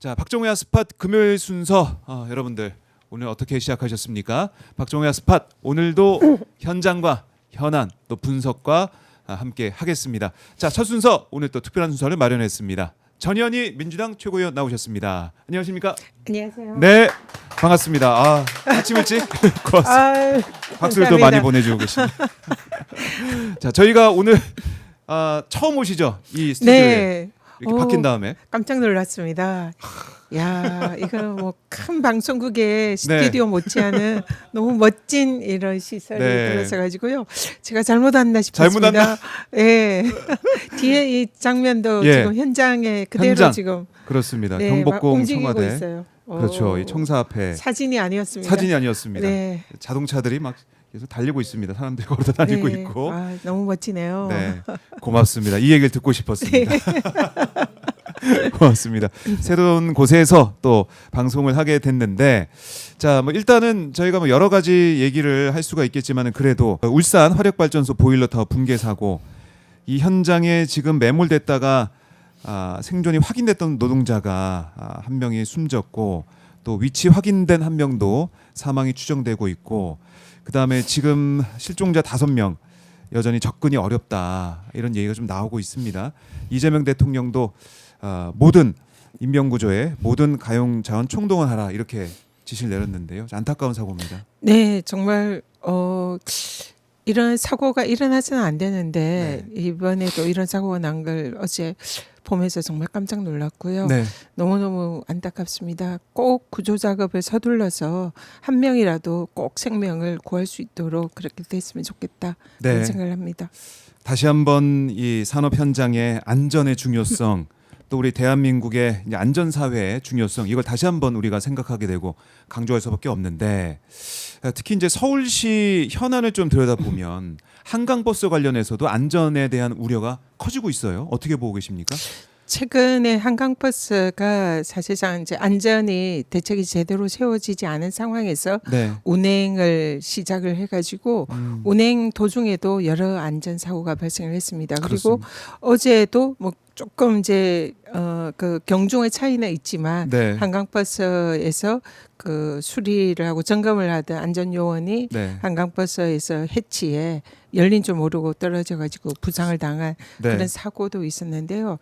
자, 박정우야 스팟 금요일 순서 여러분들 오늘 어떻게 시작하셨습니까? 박정우야 스팟 오늘도 현장과 현안 또 분석과 함께 하겠습니다. 자, 첫 순서 오늘 또 특별한 순서를 마련했습니다. 전현희 민주당 최고위원 나오셨습니다. 안녕하십니까? 안녕하세요. 네, 반갑습니다. 아침 일찍 고맙습니다. 박수를 또 많이 보내주고 계십니다. 자, 저희가 오늘 처음 오시죠? 이 스튜디오에 네. 이렇게 바뀐 다음에 깜짝 놀랐습니다. 야, 이거 뭐 큰 방송국의 스튜디오 못지않은 너무 멋진 이런 시설이 네. 들어서 가지고요. 제가 잘못 왔나 싶었습니다. 잘못 왔나? 예. 뒤에 이 장면도 예. 지금 현장에 그대로 현장. 지금 그렇습니다. 네, 막 경복궁 움직이고 청와대. 있어요. 그렇죠. 이 청사 앞에 사진이 아니었습니다. 사진이 아니었습니다. 네. 자동차들이 막 계속 달리고 있습니다. 사람들이 걸어 다니고 네. 있고. 아, 너무 멋지네요. 네, 고맙습니다. 이 얘기를 듣고 싶었습니다. 고맙습니다. 새로운 곳에서 또 방송을 하게 됐는데, 자, 뭐 일단은 저희가 뭐 여러 가지 얘기를 할 수가 있겠지만은 그래도 울산 화력발전소 보일러 타워 붕괴 사고 이 현장에 지금 매몰됐다가 생존이 확인됐던 노동자가 한 명이 숨졌고 또 위치 확인된 한 명도 사망이 추정되고 있고 그다음에 지금 실종자 5명 여전히 접근이 어렵다 이런 얘기가 좀 나오고 있습니다. 이재명 대통령도 모든 인명구조에 모든 가용 자원 총동원하라 이렇게 지시를 내렸는데요. 안타까운 사고입니다. 네, 정말 이런 사고가 일어나서는 안 되는데 이번에도 이런 사고가 난 걸 어제 보면서 정말 깜짝 놀랐고요. 네, 너무너무 안타깝습니다. 꼭 구조 작업을 서둘러서 한 명이라도 꼭 생명을 구할 수 있도록 그렇게 됐으면 좋겠다 그런 네. 생각을 합니다. 다시 한번 이 산업 현장의 안전의 중요성 또 우리 대한민국의 이제 안전 사회의 중요성 이걸 다시 한번 우리가 생각하게 되고 강조할 수밖에 없는데 특히 이제 서울시 현안을 좀 들여다보면 한강버스 관련해서도 안전에 대한 우려가 커지고 있어요. 어떻게 보고 계십니까? 최근에 한강버스가 사실상 이제 안전이 대책이 제대로 세워지지 않은 상황에서 네. 운행을 시작을 해가지고 운행 도중에도 여러 안전 사고가 발생을 했습니다. 그리고 그렇습니다. 어제도 뭐 조금 이제 그 경중의 차이는 있지만 네. 한강버스에서 그 수리를 하고 점검을 하던 안전 요원이 네. 한강버스에서 해치에 열린 줄 모르고 떨어져 가지고 부상을 당한 네. 그런 사고도 있었는데요.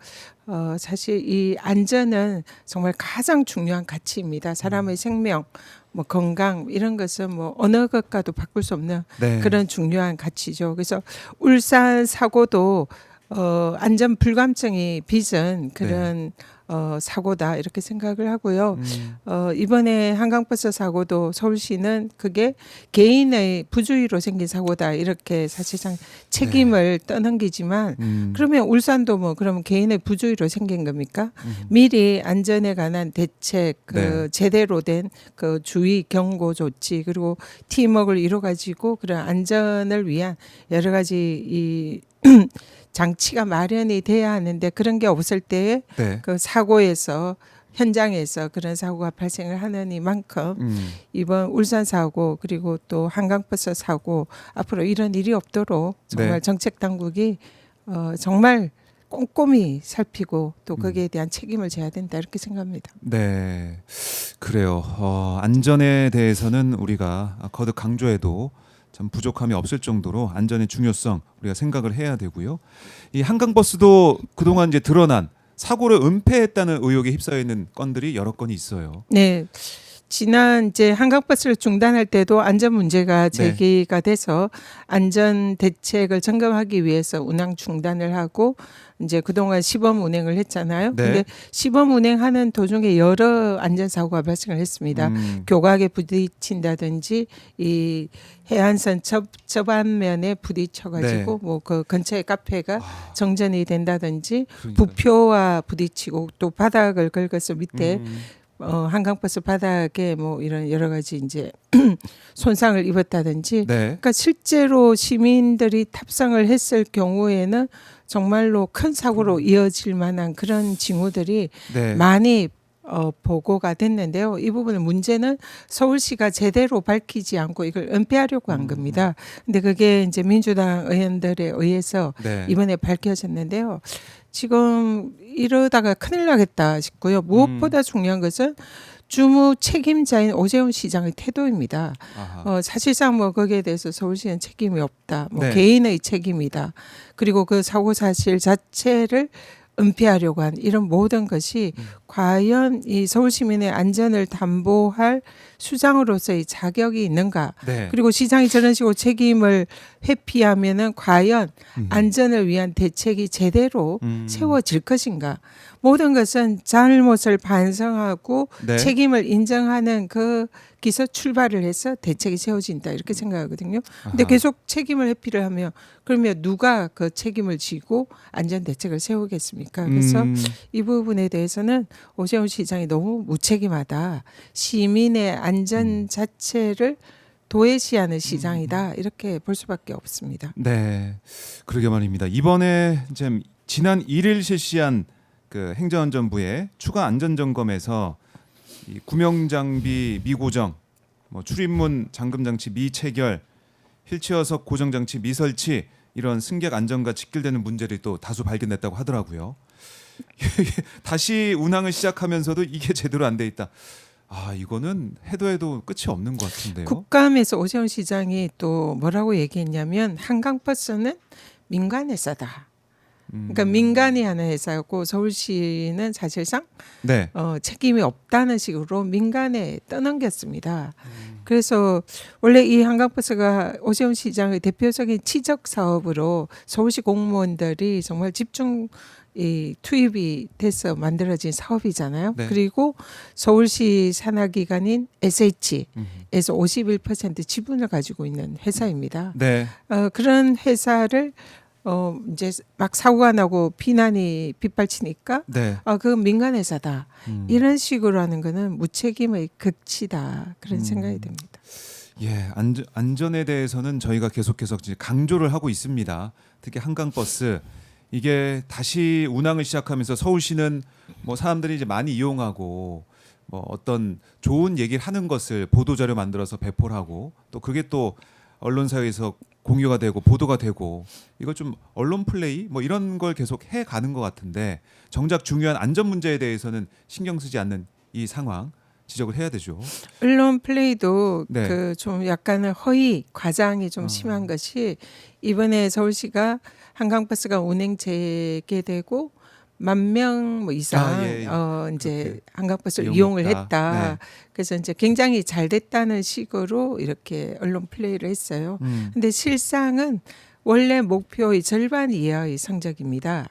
사실 이 안전은 정말 가장 중요한 가치입니다. 사람의 생명, 뭐 건강 이런 것은 뭐 어느 것과도 바꿀 수 없는 네. 그런 중요한 가치죠. 그래서 울산 사고도 안전 불감증이 빚은 그런 사고다 이렇게 생각을 하고요. 이번에 한강버스 사고도 서울시는 그게 개인의 부주의로 생긴 사고다 이렇게 사실상 책임을 떠넘기지만 그러면 울산도 뭐 그러면 개인의 부주의로 생긴 겁니까? 미리 안전에 관한 대책 네. 제대로 된 그 주의 경고 조치 그리고 팀워크를 이뤄 가지고 그런 안전을 위한 여러 가지 이 장치가 마련이 돼야 하는데 그런 게 없을 때에 네. 그 사고에서 현장에서 그런 사고가 발생을 하는 이만큼 이번 울산 사고 그리고 또 한강버스 사고 앞으로 이런 일이 없도록 정말 네. 정책 당국이 정말 꼼꼼히 살피고 또 거기에 대한 책임을 져야 된다 이렇게 생각합니다. 네, 그래요. 안전에 대해서는 우리가 거듭 강조해도 참 부족함이 없을 정도로 안전의 중요성 우리가 생각을 해야 되고요. 이 한강버스도 그동안 이제 드러난 사고를 은폐했다는 의혹에 휩싸여 있는 건들이 여러 건이 있어요. 네. 지난 이제 한강버스를 중단할 때도 안전 문제가 제기가 돼서 안전 대책을 점검하기 위해서 운항 중단을 하고 이제 그동안 시범 운행을 했잖아요. 네. 근데 시범 운행하는 도중에 여러 안전 사고가 발생을 했습니다. 교각에 부딪힌다든지 이 해안선 접안면에 부딪혀가지고 뭐 그 근처에 카페가 정전이 된다든지 그러니까요. 부표와 부딪히고 또 바닥을 긁어서 밑에 한강버스 바닥에 뭐 이런 여러 가지 이제 손상을 입었다든지 네. 그러니까 실제로 시민들이 탑승을 했을 경우에는 정말로 큰 사고로 이어질 만한 그런 징후들이 네. 많이 보고가 됐는데요. 이 부분은 문제는 서울시가 제대로 밝히지 않고 이걸 은폐하려고 한 겁니다. 근데 그게 이제 민주당 의원들에 의해서 네. 이번에 밝혀졌는데요. 지금 이러다가 큰일 나겠다 싶고요. 무엇보다 중요한 것은 주무 책임자인 오세훈 시장의 태도입니다. 사실상 뭐 거기에 대해서 서울시는 책임이 없다. 뭐 네. 개인의 책임이다. 그리고 그 사고 사실 자체를 은폐하려고 한 이런 모든 것이 과연 이 서울 시민의 안전을 담보할 수장으로서의 자격이 있는가? 네. 그리고 시장이 저런 식으로 책임을 회피하면은 과연 안전을 위한 대책이 제대로 세워질 것인가? 모든 것은 잘못을 반성하고 네. 책임을 인정하는 그 기서 출발을 해서 대책이 세워진다 이렇게 생각하거든요. 근데 아하. 계속 책임을 회피를 하면 그러면 누가 그 책임을 지고 안전 대책을 세우겠습니까? 그래서 이 부분에 대해서는 오세훈 시장이 너무 무책임하다. 시민의 안전 자체를 도외시하는 시장이다 이렇게 볼 수밖에 없습니다. 네, 그러게 말입니다. 이번에 지금 지난 1일 실시한 그 행정안전부의 추가 안전점검에서 이 구명장비 미고정, 뭐 출입문 잠금장치 미체결, 휠체어석 고정장치 미설치 이런 승객 안전과 직결되는 문제들이 또 다수 발견됐다고 하더라고요. 다시 운항을 시작하면서도 이게 제대로 안 돼 있다. 아, 이거는 해도 끝이 없는 것 같은데요. 국감에서 오세훈 시장이 또 뭐라고 얘기했냐면 한강버스는 민간 회사다. 그러니까 민간이 하는 회사였고 서울시는 사실상 네. 책임이 없다는 식으로 민간에 떠넘겼습니다. 그래서 원래 이 한강버스가 오세훈 시장의 대표적인 치적 사업으로 서울시 공무원들이 정말 집중 이 투입이 돼서 만들어진 사업이잖아요. 네. 그리고 서울시 산하기관인 SH에서 51% 지분을 가지고 있는 회사입니다. 네. 그런 회사를 이제 막 사고가 나고 비난이 빗발치니까 네. 그 민간 회사다. 이런 식으로 하는 거는 무책임의 극치다. 그런 생각이 듭니다. 예, 안전에 대해서는 저희가 계속해서 이제 강조를 하고 있습니다. 특히 한강버스 이게 다시 운항을 시작하면서 서울시는 뭐 사람들이 이제 많이 이용하고 뭐 어떤 좋은 얘기를 하는 것을 보도 자료 만들어서 배포를 하고 또 그게 또 언론사에서 공유가 되고 보도가 되고 이거 좀 언론 플레이 뭐 이런 걸 계속 해 가는 것 같은데 정작 중요한 안전 문제에 대해서는 신경 쓰지 않는 이 상황 지적을 해야 되죠. 언론 플레이도 네. 그 좀 약간은 허위 과장이 좀 심한 것이 이번에 서울시가 한강버스가 운행 재개되고 10,000명 뭐 이상 예. 이제 그렇게 한강버스를 이용했다. 이용을 했다. 네. 그래서 이제 굉장히 잘 됐다는 식으로 이렇게 언론 플레이를 했어요. 근데 실상은 원래 목표의 절반 이하의 성적입니다.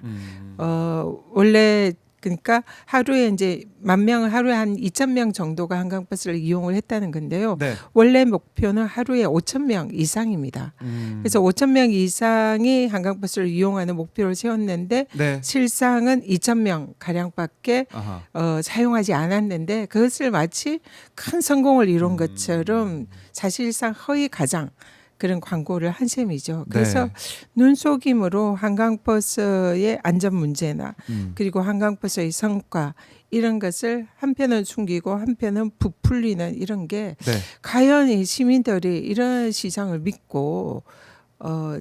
원래 그러니까 하루에 이제 10,000명 하루에 한 2,000명 정도가 한강버스를 이용을 했다는 건데요. 네. 원래 목표는 하루에 5,000명 이상입니다. 그래서 5,000명 이상이 한강버스를 이용하는 목표를 세웠는데 네. 실상은 2,000명 가량밖에 아하. 사용하지 않았는데 그것을 마치 큰 성공을 이룬 것처럼 사실상 허위 가장 그런 광고를 한 셈이죠. 그래서 네. 눈속임으로 한강버스의 안전 문제나 그리고 한강버스의 성과 이런 것을 한편은 숨기고 한편은 부풀리는 이런 게 네. 과연 이 시민들이 이런 시장을 믿고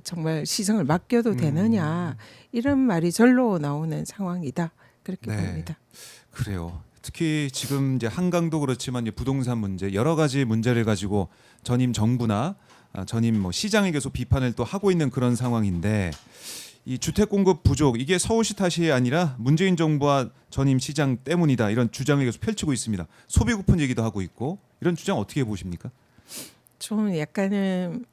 정말 시정을 맡겨도 되느냐 이런 말이 절로 나오는 상황이다 그렇게 네. 봅니다. 그래요. 특히 지금 이제 한강도 그렇지만 이제 부동산 문제 여러 가지 문제를 가지고 전임 정부나 전임 뭐 시장이 계속 비판을 또 하고 있는 그런 상황인데 이 주택 공급 부족 이게 서울시 탓이 아니라 문재인 정부와 전임 시장 때문이다 이런 주장을 계속 펼치고 있습니다. 소비 쿠폰 얘기도 하고 있고 이런 주장 어떻게 보십니까? 좀 약간은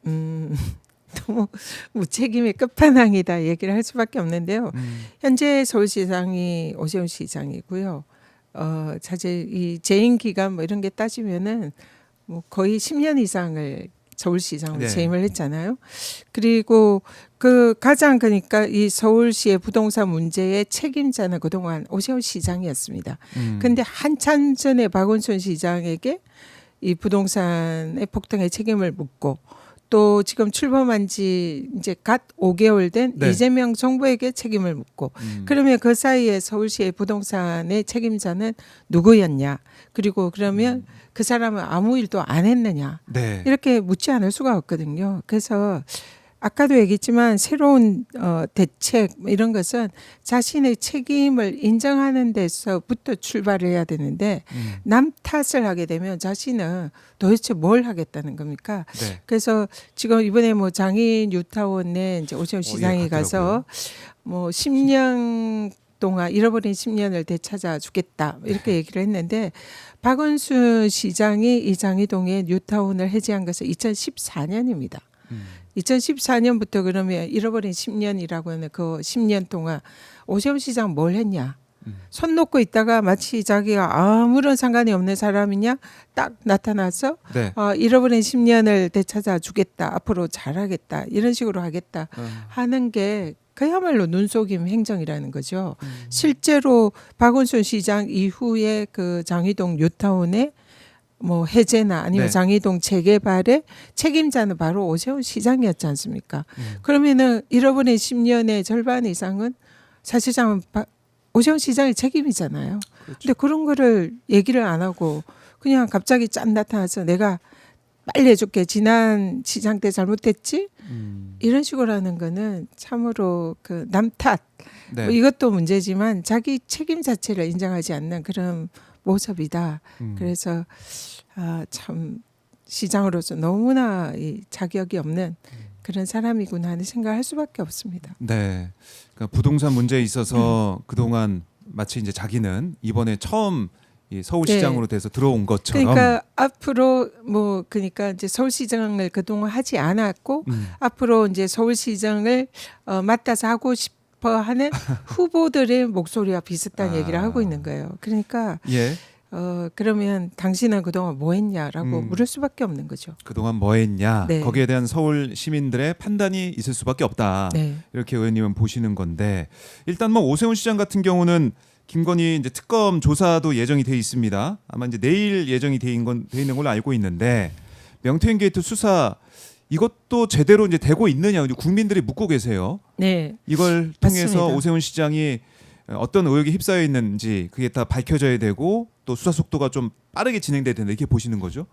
너무 무책임의 끝판왕이다 얘기를 할 수밖에 없는데요. 현재 서울시장이 오세훈 시장이고요. 사실 이 재임 기간 뭐 이런 게 따지면은 뭐 거의 10년 이상을 서울시장으로 네. 재임을 했잖아요. 그리고 그 가장 그러니까 이 서울시의 부동산 문제의 책임자는 그동안 오세훈 시장이었습니다. 근데 한참 전에 박원순 시장에게 이 부동산의 폭등의 책임을 묻고 또 지금 출범한 지 이제 갓 5개월 된 네. 이재명 정부에게 책임을 묻고 그러면 그 사이에 서울시의 부동산의 책임자는 누구였냐? 그리고 그러면 그 사람은 아무 일도 안 했느냐? 네. 이렇게 묻지 않을 수가 없거든요. 그래서 아까도 얘기했지만 새로운 대책 이런 것은 자신의 책임을 인정하는 데서부터 출발을 해야 되는데 남 탓을 하게 되면 자신은 도대체 뭘 하겠다는 겁니까? 네. 그래서 지금 이번에 뭐 장애인 뉴타운에 이제 오세훈 시장이 예, 가서 뭐 10년 동안 잃어버린 10년을 되찾아 주겠다 이렇게 얘기를 했는데 박원순 시장이 이 장이동에 뉴타운을 해제한 것은 2014년입니다. 2014년부터 그러면 잃어버린 10년이라고 하는 그 10년 동안 오세훈 시장 뭘 했냐? 손 놓고 있다가 마치 자기가 아무런 상관이 없는 사람이냐 딱 나타나서 네. 잃어버린 10년을 되찾아 주겠다. 앞으로 잘하겠다. 이런 식으로 하겠다 하는 게 그야말로 눈속임 행정이라는 거죠. 실제로 박원순 시장 이후에 그 장이동 뉴타운의 뭐 해제나 아니면 네. 장이동 재개발의 책임자는 바로 오세훈 시장이었지 않습니까? 그러면은 잃어버린 10년의 절반 이상은 사실상 오세훈 시장의 책임이잖아요. 그렇죠. 근데 그런 거를 얘기를 안 하고 그냥 갑자기 짠 나타나서 내가 빨리 해줄게. 지난 시장 때 잘못했지? 이런 식으로 하는 거는 참으로 그 남 탓. 네. 뭐 이것도 문제지만 자기 책임 자체를 인정하지 않는 그런 모습이다. 그래서 참 시장으로서 너무나 이 자격이 없는 그런 사람이구나 하는 생각을 할 수밖에 없습니다. 네. 그러니까 부동산 문제에 있어서 그동안 마치 이제 자기는 이번에 처음 이 서울시장으로 돼서 들어온 것처럼. 그러니까 앞으로 뭐 그러니까 이제 서울시장을 그동안 하지 않았고 앞으로 이제 서울시장을 맡아서 하고 싶어 하는 후보들의 목소리와 비슷한 얘기를 하고 있는 거예요. 그러니까 예. 그러면 당신은 그동안 뭐 했냐라고 물을 수밖에 없는 거죠. 그동안 뭐 했냐? 네. 거기에 대한 서울 시민들의 판단이 있을 수밖에 없다. 네. 이렇게 의원님은 보시는 건데 일단 뭐 오세훈 시장 같은 경우는 김건희 이제 특검 조사도 예정이 돼 있습니다. 아마 이제 내일 예정이 돼 있는 걸로 알고 있는데 명태균 게이트 수사 이것도 제대로 이제 되고 있느냐 국민들이 묻고 계세요. 네. 이걸 통해서 맞습니다. 오세훈 시장이 어떤 의혹에 휩싸여 있는지 그게 다 밝혀져야 되고 또 수사 속도가 좀 빠르게 진행돼야 된다 이렇게 보시는 거죠?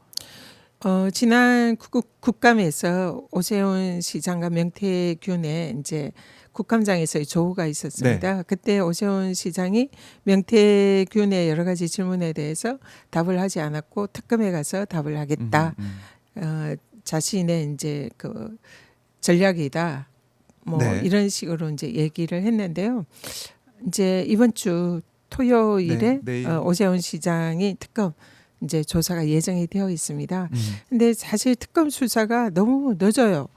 지난 국감에서 오세훈 시장과 명태균의 이제 국감장에서의 조우가 있었습니다. 네. 그때 오세훈 시장이 명태균의 여러 가지 질문에 대해서 답을 하지 않았고 특검에 가서 답을 하겠다. 자신의 이제 그 전략이다. 뭐 네. 이런 식으로 이제 얘기를 했는데요. 이제 이번 주 토요일에 네, 내일. 오세훈 시장이 특검 이제 조사가 예정이 되어 있습니다. 근데 사실 특검 수사가 너무 늦어요.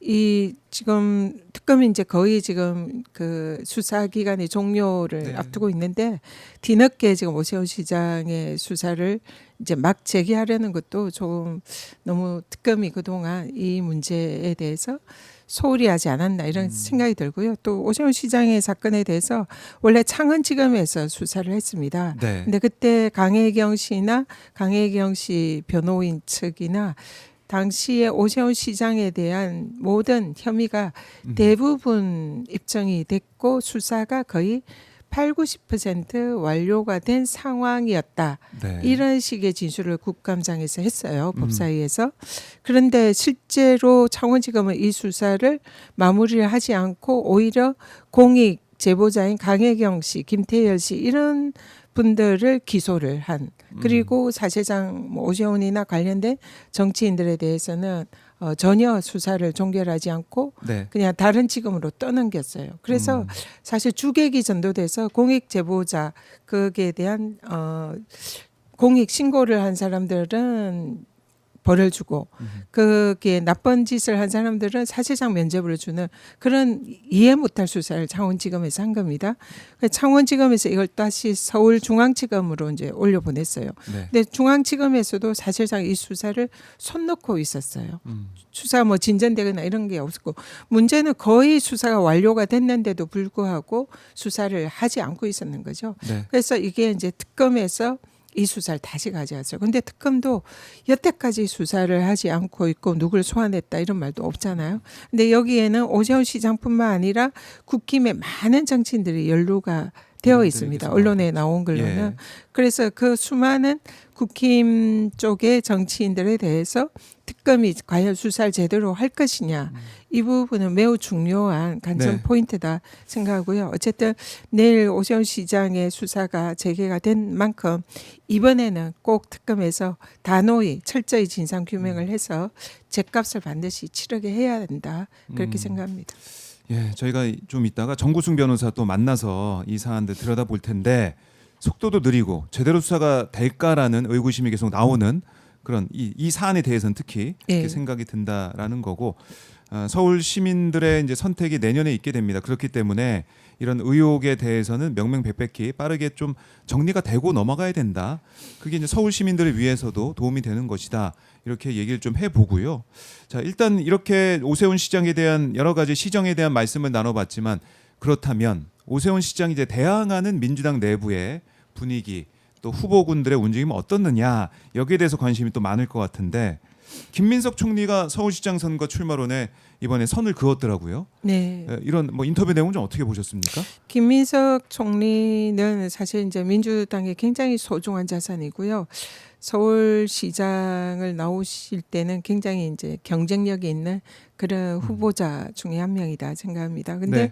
이 지금 특검이 이제 거의 지금 그 수사 기간의 종료를 네. 앞두고 있는데 뒤늦게 지금 오세훈 시장의 수사를 이제 막 재개하려는 것도 조금 너무 특검이 그동안 이 문제에 대해서 소홀히 하지 않았나 이런 생각이 들고요. 또 오세훈 시장의 사건에 대해서 원래 창원지검에서 수사를 했습니다. 네. 근데 그때 강혜경 씨나 강혜경 씨 변호인 측이나 당시에 오세훈 시장에 대한 모든 혐의가 대부분 입증이 됐고 수사가 거의 80~90% 완료가 된 상황이었다. 네. 이런 식의 진술을 국감장에서 했어요. 법사위에서. 그런데 실제로 창원지검은 이 수사를 마무리를 하지 않고 오히려 공익 제보자인 강혜경 씨, 김태열 씨 이런 분들을 기소를 한 그리고 사실상 뭐 오세훈이나 관련된 정치인들에 대해서는 전혀 수사를 종결하지 않고 네. 그냥 다른 지검으로 떠넘겼어요. 그래서 사실 주객이 전도돼서 공익 제보자 거기에 대한 공익 신고를 한 사람들은 벌을 주고 그게 나쁜 짓을 한 사람들은 사실상 면죄부를 주는 그런 이해 못할 수사를 창원지검에서 한 겁니다. 창원지검에서 이걸 다시 서울중앙지검으로 이제 올려보냈어요. 네. 근데 중앙지검에서도 사실상 이 수사를 손 놓고 있었어요. 수사 뭐 진전되거나 이런 게 없었고 문제는 거의 수사가 완료가 됐는데도 불구하고 수사를 하지 않고 있었는 거죠. 네. 그래서 이게 이제 특검에서 이 수사를 다시 가져왔어요. 근데 특검도 여태까지 수사를 하지 않고 있고 누굴 소환했다 이런 말도 없잖아요. 근데 여기에는 오세훈 시장뿐만 아니라 국힘의 많은 정치인들이 연루가 되어 이런 있습니다. 데에서 언론에 나온 걸로는. 예. 그래서 그 수많은 국힘 쪽의 정치인들에 대해서 특검이 과연 수사를 제대로 할 것이냐. 이 부분은 매우 중요한 관전 네. 포인트다 생각하고요. 어쨌든 내일 오세훈 시장의 수사가 재개가 된 만큼 이번에는 꼭 특검에서 단호히 철저히 진상 규명을 해서 죗값을 반드시 치르게 해야 된다. 그렇게 생각합니다. 예, 저희가 좀 이따가 정구승 변호사 또 만나서 이 사안들 들여다볼 텐데 속도도 느리고 제대로 수사가 될까라는 의구심이 계속 나오는 그런 이 사안에 대해서는 특히 그렇게 예. 생각이 든다라는 거고 서울 시민들의 이제 선택이 내년에 있게 됩니다. 그렇기 때문에 이런 의혹에 대해서는 명명백백히 빠르게 좀 정리가 되고 넘어가야 된다. 그게 이제 서울 시민들을 위해서도 도움이 되는 것이다. 이렇게 얘기를 좀 해보고요. 자, 일단 이렇게 오세훈 시장에 대한 여러 가지 시정에 대한 말씀을 나눠봤지만 그렇다면 오세훈 시장이 이제 대항하는 민주당 내부의 분위기 또 후보군들의 움직임은 어떻느냐 여기에 대해서 관심이 또 많을 것 같은데 김민석 총리가 서울시장 선거 출마론에 이번에 선을 그었더라고요. 네. 이런 뭐 인터뷰 내용 좀 어떻게 보셨습니까? 김민석 총리는 사실 이제 민주당의 굉장히 소중한 자산이고요. 서울시장을 나오실 때는 굉장히 이제 경쟁력이 있는 그런 후보자 중에 한 명이다 생각합니다. 근데 네.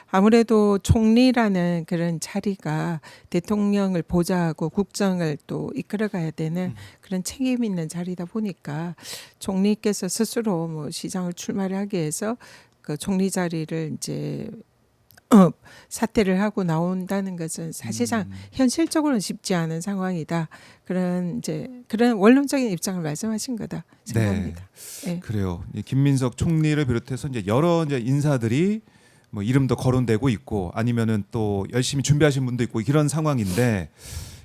아무래도 총리라는 그런 자리가 대통령을 보좌하고 국정을 또 이끌어가야 되는 그런 책임 있는 자리다 보니까 총리께서 스스로 뭐 시장을 출마를 하기 위해서 그 총리 자리를 이제 사퇴를 하고 나온다는 것은 사실상 현실적으로는 쉽지 않은 상황이다. 그런 원론적인 입장을 말씀하신 거다 생각합니다. 네. 그래요. 이 김민석 총리를 비롯해서 이제 여러 이제 인사들이 뭐 이름도 거론되고 있고 아니면은 또 열심히 준비하신 분도 있고 이런 상황인데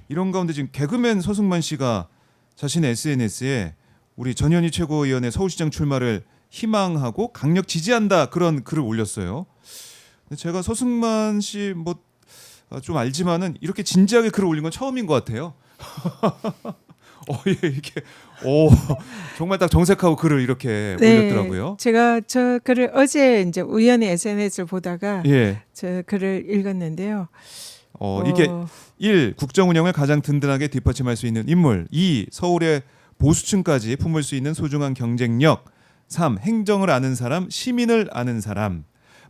이런 가운데 지금 개그맨 서승만 씨가 자신의 SNS에 우리 전현희 최고위원의 서울시장 출마를 희망하고 강력 지지한다 그런 글을 올렸어요. 제가 서승만 씨 뭐 좀 알지만은 이렇게 진지하게 글을 올린 건 처음인 것 같아요. 예, 이렇게 정말 딱 정색하고 글을 이렇게 올렸더라고요. 제가 저 글을 어제 이제 우연히 SNS를 보다가 예. 저 글을 읽었는데요. 이게 1. 국정 운영을 가장 든든하게 뒷받침할 수 있는 인물. 2. 서울의 보수층까지 품을 수 있는 소중한 경쟁력. 3. 행정을 아는 사람, 시민을 아는 사람.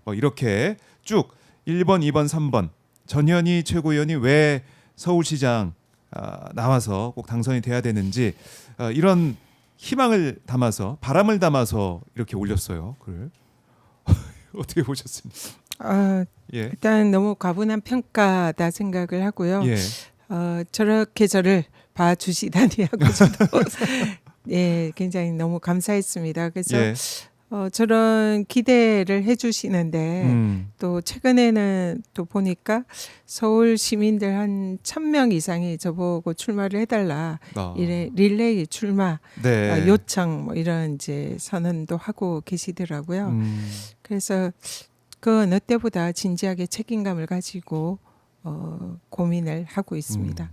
뭐 이렇게 쭉 1번, 2번, 3번 전현희 최고위원이 왜 서울시장 나와서 꼭 당선이 돼야 되는지 이런 희망을 담아서 바람을 담아서 이렇게 올렸어요. 글을 어떻게 보셨습니까? 예. 일단 너무 과분한 평가다 생각을 하고요. 예. 저렇게 저를 봐주시다니 하고 저도 굉장히 너무 감사했습니다. 그래서 예. 저런 기대를 해주시는데 또 최근에는 또 보니까 서울 시민들 한 1,000명 이상이 저보고 출마를 해달라 이래 릴레이 출마 네. 요청 뭐 이런 이제 선언도 하고 계시더라고요. 그래서 그 어느 때보다 진지하게 책임감을 가지고 고민을 하고 있습니다.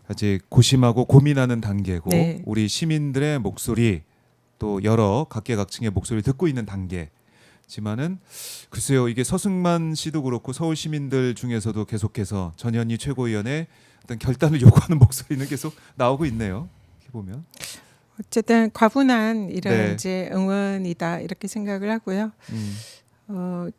아직 고심하고 고민하는 단계고 네. 우리 시민들의 목소리 또 여러 각계각층의 목소리를 듣고 있는 단계지만은 글쎄요 이게 서승만 씨도 그렇고 서울 시민들 중에서도 계속해서 전현희 최고위원의 어떤 결단을 요구하는 목소리는 계속 나오고 있네요. 이렇게 보면 어쨌든 과분한 이런 네. 이제 응원이다 이렇게 생각을 하고요.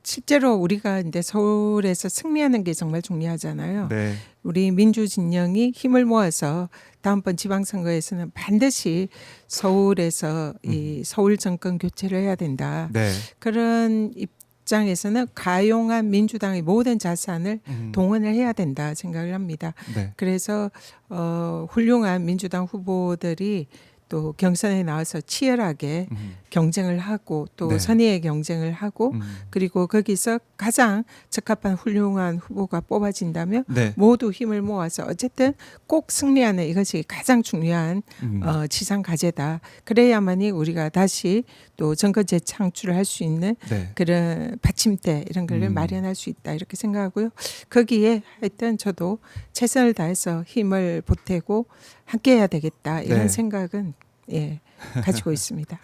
실제로 우리가 이제 서울에서 승리하는 게 정말 중요하잖아요. 네. 우리 민주 진영이 힘을 모아서 다음번 지방선거에서는 반드시 서울에서 이 서울 정권 교체를 해야 된다. 네. 그런 입장에서는 가용한 민주당의 모든 자산을 동원을 해야 된다 생각을 합니다. 네. 그래서 훌륭한 민주당 후보들이 또 경선에 나와서 치열하게 경쟁을 하고 또 네. 선의의 경쟁을 하고 그리고 거기서 가장 적합한 훌륭한 후보가 뽑아진다면 네. 모두 힘을 모아서 어쨌든 꼭 승리하는 이것이 가장 중요한 지상 과제다. 그래야만이 우리가 다시 또 정권 재창출을 할 수 있는 네. 그런 받침대 이런 걸 마련할 수 있다 이렇게 생각하고요. 거기에 하여튼 저도 최선을 다해서 힘을 보태고 함께해야 되겠다 이런 네. 생각은 예, 가지고 있습니다.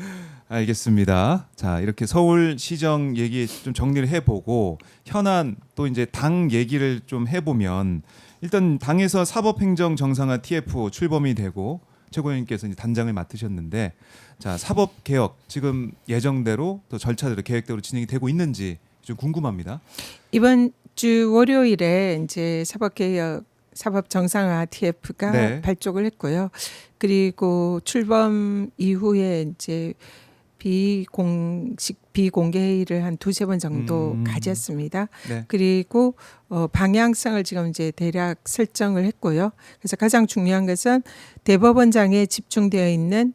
알겠습니다. 자, 이렇게 서울시정 얘기 좀 정리를 해보고 현안 또 이제 당 얘기를 좀 해보면 일단 당에서 사법행정 정상화 TF 출범이 되고 최고위원님께서 이제 단장을 맡으셨는데 자, 사법 개혁 지금 예정대로 또 절차대로 계획대로 진행이 되고 있는지 좀 궁금합니다. 이번 주 월요일에 이제 사법개혁 사법 정상화 TF가 네. 발족을 했고요. 그리고 출범 이후에 이제 비공개 회의를 한 두세 번 정도 가졌습니다. 네. 그리고 방향성을 지금 이제 대략 설정을 했고요. 그래서 가장 중요한 것은 대법원장에 집중되어 있는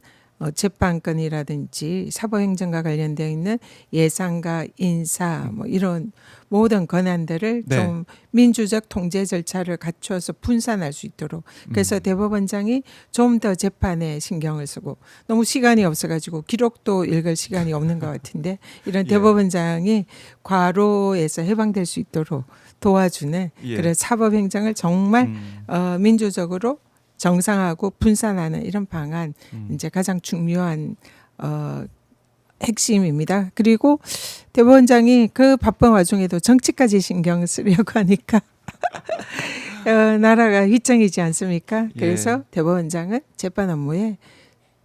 재판권이라든지 사법행정과 관련되어 있는 예산과 인사 뭐 이런 모든 권한들을 네. 좀 민주적 통제 절차를 갖추어서 분산할 수 있도록 그래서 대법원장이 좀 더 재판에 신경을 쓰고 너무 시간이 없어가지고 기록도 읽을 시간이 없는 것 같은데 이런 예. 대법원장이 과로에서 해방될 수 있도록 도와주는 예. 그런 사법행정을 정말 민주적으로 정상하고 분산하는 이런 방안 이제 가장 중요한 핵심입니다. 그리고 대법원장이 그 바쁜 와중에도 정치까지 신경 쓰려고 하니까 나라가 휘청이지 않습니까? 그래서 예. 대법원장은 재판 업무에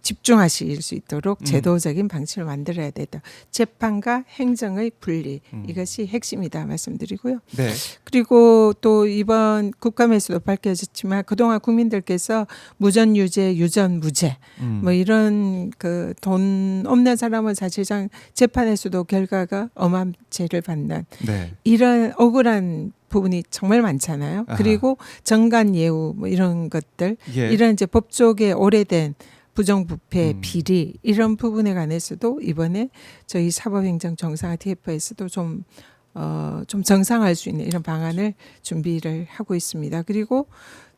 집중하실 수 있도록 제도적인 방침을 만들어야 된다. 재판과 행정의 분리 이것이 핵심이다 말씀드리고요. 네. 그리고 또 이번 국감에서도 밝혀졌지만 그동안 국민들께서 무전유죄, 유전무죄 뭐 이런 그 돈 없는 사람은 사실상 재판에서도 결과가 엄한 죄를 받는 네. 이런 억울한 부분이 정말 많잖아요. 아하. 그리고 정관예우 뭐 이런 것들 예. 이런 이제 법조계 오래된 부정부패, 음. 비리 이런 부분에 관해서도 이번에 저희 사법행정 정상화 TF에서도 좀 정상화할 수 있는 이런 방안을 준비를 하고 있습니다. 그리고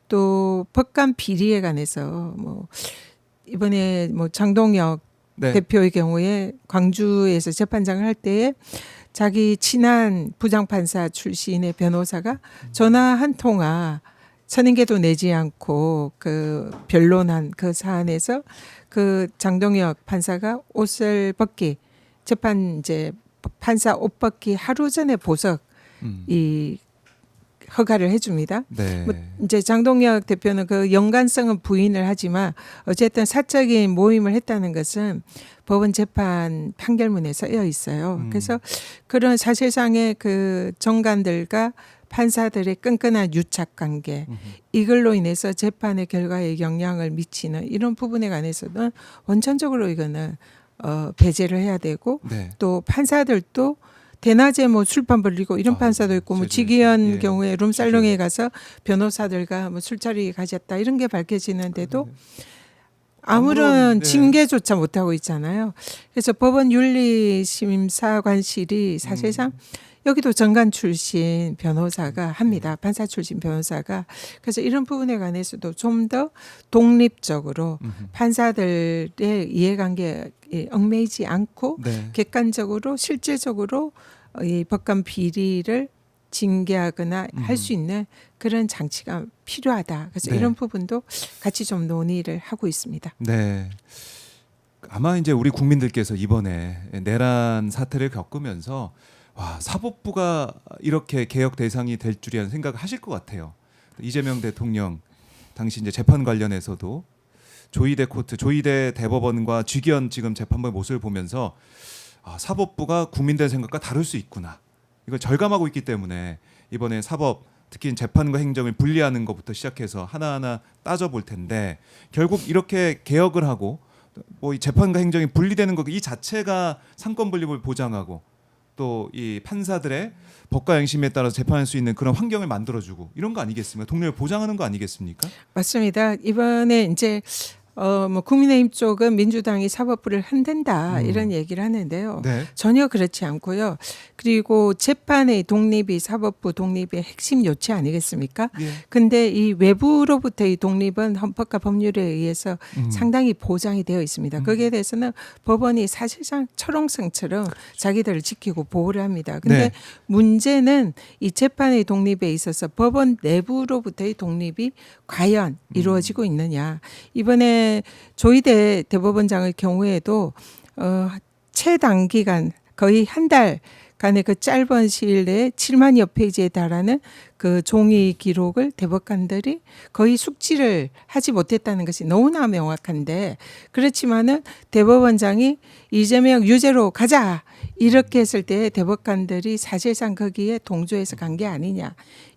또 법관 비리에 관해서 뭐 이번에 뭐 장동혁 네. 대표의 경우에 광주에서 재판장을 할 때에 자기 친한 부장판사 출신의 변호사가 전화 한 통화 선인계도 내지 않고 그 변론한 그 사안에서 그 장동혁 판사가 옷을 벗기 재판 이제 판사 옷 벗기 하루 전에 보석 이 허가를 해줍니다. 네. 뭐 이제 장동혁 대표는 그 연관성은 부인을 하지만 어쨌든 사적인 모임을 했다는 것은 법원 재판 판결문에 쓰여 있어요. 그래서 그런 사실상의 그 정관들과 판사들의 끈끈한 유착 관계 이걸로 인해서 재판의 결과에 영향을 미치는 이런 부분에 관해서는 원천적으로 이거는 배제를 해야 되고 네. 또 판사들도 대낮에 뭐 술판 벌리고 이런 판사도 있고 뭐 지기현 예. 경우에 룸살롱에 가서 변호사들과 뭐 술자리 가졌다 이런 게 밝혀지는데도 아무런 아무런, 네. 징계조차 못 하고 있잖아요. 그래서 법원 윤리심사관실이 사실상 여기도 정관 출신 변호사가 합니다. 판사 출신 변호사가. 그래서 이런 부분에 관해서도 좀 더 독립적으로 판사들의 이해관계에 얽매이지 않고 네. 객관적으로 실질적으로 이 법관 비리를 징계하거나 할 수 있는 그런 장치가 필요하다. 그래서 네. 이런 부분도 같이 좀 논의를 하고 있습니다. 네. 아마 이제 우리 국민들께서 이번에 내란 사태를 겪으면서 와, 사법부가 이렇게 개혁 대상이 될 줄이라는 생각을 하실 것 같아요. 이재명 대통령 당시 이제 재판 관련해서도 조희대 코트, 조희대 대법원과 쥐기현 지금 재판부의 모습을 보면서 아, 사법부가 국민들 생각과 다를 수 있구나. 이걸 절감하고 있기 때문에 이번에 사법 특히 재판과 행정을 분리하는 것부터 시작해서 하나하나 따져볼 텐데 결국 이렇게 개혁을 하고 뭐 이 재판과 행정이 분리되는 것 이 자체가 상권 분립을 보장하고 또 이 판사들의 법과 양심에 따라서 재판할 수 있는 그런 환경을 만들어주고 이런 거 아니겠습니까? 독립을 보장하는 거 아니겠습니까? 맞습니다. 이번에 이제 뭐 국민의힘 쪽은 민주당이 사법부를 흔든다 이런 얘기를 하는데요. 네. 전혀 그렇지 않고요. 그리고 재판의 독립이 사법부 독립의 핵심 요체 아니겠습니까? 예. 근데 이 외부로부터의 독립은 헌법과 법률에 의해서 상당히 보장이 되어 있습니다. 거기에 대해서는 법원이 사실상 철옹성처럼 자기들을 지키고 보호를 합니다. 근데 네. 문제는 이 재판의 독립에 있어서 법원 내부로부터의 독립이 과연 이루어지고 있느냐. 이번에 이번에 조희대 대법원장의 경우에도 최단기간 거의 한 달간의 그 짧은 시일 내에 7만여 페이지에 달하는 그 종이 기록을 대법관들이 거의 숙지를 하지 못했다는 것이 너무나 명확한데, 그렇지만은 대법원장이 이재명 유죄로 가자 이렇게 했을 때 대법관들이 사실상 거기에 동조해서 간 게 아니냐,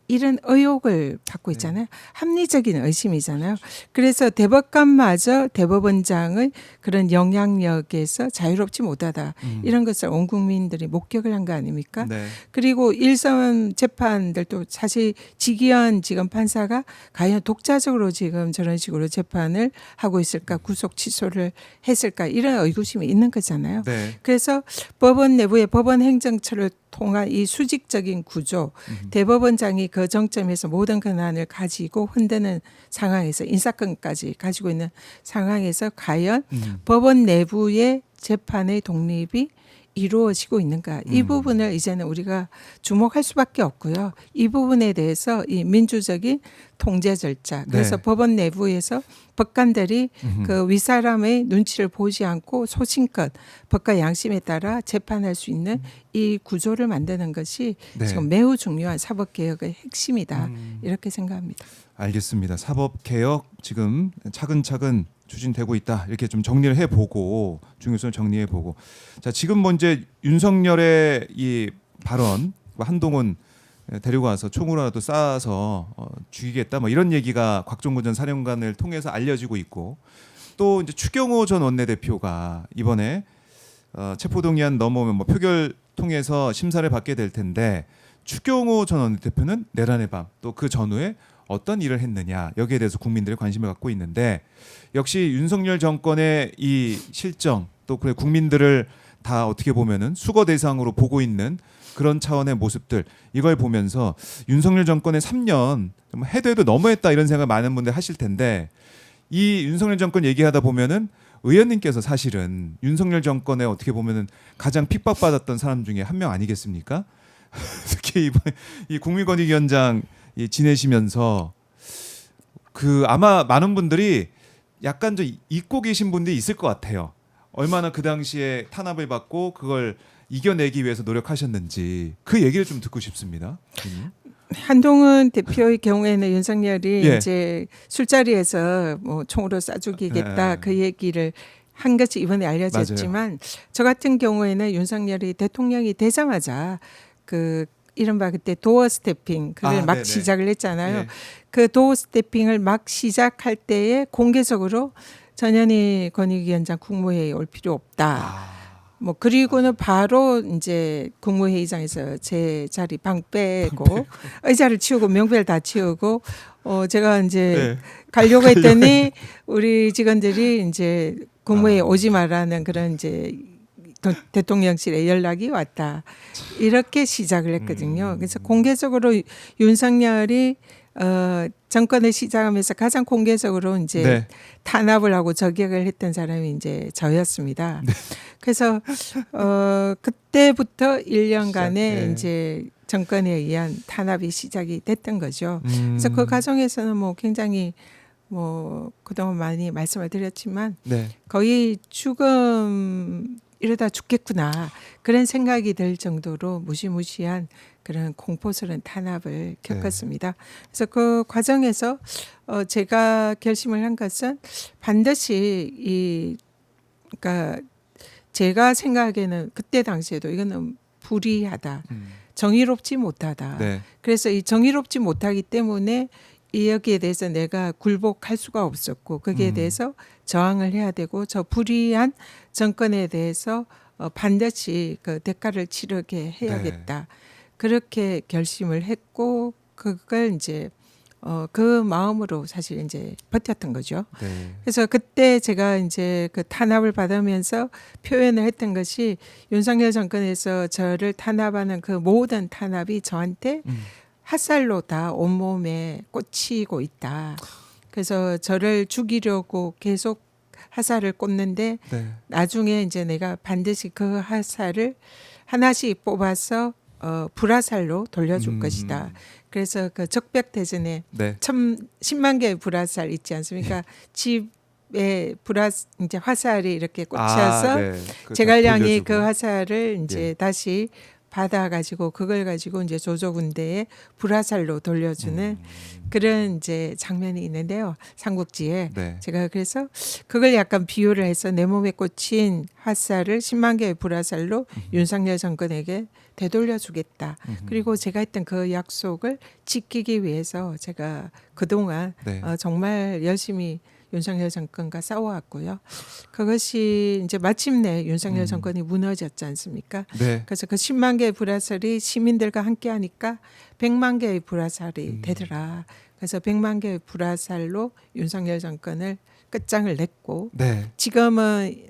이런 의혹을 받고 있잖아요. 합리적인 의심이잖아요. 그래서 대법관마저 대법원장의 그런 영향력에서 자유롭지 못하다, 이런 것을 온 국민들이 목격을 한 거 아닙니까? 네. 그리고 일선 재판들도 사실 지기현 지금 판사가 과연 독자적으로 지금 저런 식으로 재판을 하고 있을까, 구속 취소를 했을까, 이런 의구심이 있는 거잖아요. 네. 그래서 법원 내부의 법원 행정처를 통한 이 수직적인 구조, 대법원장이 그 정점에서 모든 권한을 가지고 흔드는 상황에서 인사권까지 가지고 있는 상황에서 과연 법원 내부의 재판의 독립이 이루어지고 있는가, 이 부분을 이제는 우리가 주목할 수밖에 없고요. 이 부분에 대해서 이 민주적인 통제 절차, 그래서 네. 법원 내부에서 법관들이 그 윗사람의 눈치를 보지 않고 소신껏 법과 양심에 따라 재판할 수 있는 이 구조를 만드는 것이 네. 지금 매우 중요한 사법개혁의 핵심이다, 이렇게 생각합니다. 알겠습니다. 사법개혁 지금 차근차근 추진되고 있다, 이렇게 좀 정리를 해보고, 중요성을 정리해보고, 자, 지금 뭐 이제 윤석열의 이 발언, 한동훈 데리고 와서 총으로라도 쏴서 죽이겠다, 뭐 이런 얘기가 곽종근 전 사령관을 통해서 알려지고 있고, 또 이제 추경호 전 원내대표가 이번에 체포동의안 넘어오면 뭐 표결 통해서 심사를 받게 될 텐데, 추경호 전 원내대표는 내란의 밤, 또 그 전후에 어떤 일을 했느냐, 여기에 대해서 국민들의 관심을 갖고 있는데, 역시 윤석열 정권의 이 실정, 또 그래 국민들을 다 어떻게 보면은 수거 대상으로 보고 있는 그런 차원의 모습들, 이걸 보면서 윤석열 정권의 3년 해도 해도 너무했다, 이런 생각 많은 분들 하실 텐데, 이 윤석열 정권 얘기하다 보면은 의원님께서 사실은 윤석열 정권에 어떻게 보면은 가장 핍박받았던 사람 중에 한 명 아니겠습니까? 특히 이번에 이 국민권익위원장 지내시면서 그 아마 많은 분들이 약간 좀 잊고 계신 분들이 있을 것 같아요. 얼마나 그 당시에 탄압을 받고 그걸 이겨내기 위해서 노력하셨는지, 그 얘기를 좀 듣고 싶습니다. 한동훈 대표의 경우에는 윤석열이 예. 이제 술자리에서 뭐 총으로 쏴죽이겠다, 예. 그 얘기를 한 것이 이번에 알려졌지만, 저 같은 경우에는 윤석열이 대통령이 되자마자 그 이른바 그때 도어 스태핑 그걸 막 네네. 시작을 했잖아요. 예. 그 도어 스태핑을 막 시작할 때에 공개적으로 전현희 권익위원장 국무회의에 올 필요 없다. 뭐 그리고는 바로 이제 국무회의장에서 제 자리 방 빼고 의자를 치우고 명배를 다 치우고 제가 이제 네. 가려고 했더니 우리 직원들이 이제 국무회의 오지 말라는 그런 이제 대통령실에 연락이 왔다, 이렇게 시작을 했거든요. 그래서 공개적으로 윤석열이 정권을 시작하면서 가장 공개적으로 이제 네. 탄압을 하고 저격을 했던 사람이 이제 저였습니다. 네. 그래서 그때부터 1년간의 네. 이제 정권에 의한 탄압이 시작이 됐던 거죠. 그래서 그 과정에서는 뭐 굉장히 뭐 그동안 많이 말씀을 드렸지만 네. 거의 죽음, 이러다 죽겠구나, 그런 생각이 들 정도로 무시무시한 그런 공포스러운 탄압을 겪었습니다. 그래서 그 과정에서 제가 결심을 한 것은 반드시 그러니까 제가 생각하기에는 그때 당시에도 이거는 불의하다, 정의롭지 못하다. 네. 그래서 이 정의롭지 못하기 때문에 이 여기에 대해서 내가 굴복할 수가 없었고, 거기에 대해서 저항을 해야 되고, 저 불의한 정권에 대해서 반드시 그 대가를 치르게 해야겠다. 그렇게 결심을 했고, 그걸 이제 그 마음으로 사실 이제 버텼던 거죠. 네. 그래서 그때 제가 이제 그 탄압을 받으면서 표현을 했던 것이, 윤석열 정권에서 저를 탄압하는 그 모든 탄압이 저한테 핫살로 다 온몸에 꽂히고 있다. 그래서 저를 죽이려고 계속 핫살을 꽂는데, 네. 나중에 이제 내가 반드시 그 핫살을 하나씩 뽑아서 불화살로 돌려줄 것이다. 그래서 그 적벽대전에 네. 10만 개의 불화살 있지 않습니까? 집 이제 화살이 이렇게 꽂혀서 네. 그거 제갈량이 돌려주고. 그 화살을 이제 예. 다시 받아 가지고 그걸 가지고 이제 조조군대에 불화살로 돌려주는 그런 이제 장면이 있는데요. 삼국지에 네. 제가 그래서 그걸 약간 비유를 해서 내 몸에 꽂힌 화살을 10만 개의 불화살로 윤석열 정권에게 되돌려주겠다. 그리고 제가 했던 그 약속을 지키기 위해서 제가 그동안 네. 정말 열심히 윤석열 정권과 싸워왔고요. 그것이 이제 마침내 윤석열 정권이 무너졌지 않습니까? 네. 그래서 그 10만 개의 불화살이 시민들과 함께 하니까 100만 개의 불화살이 되더라. 그래서 100만 개의 불화살로 윤석열 정권을 끝장을 냈고 네. 지금은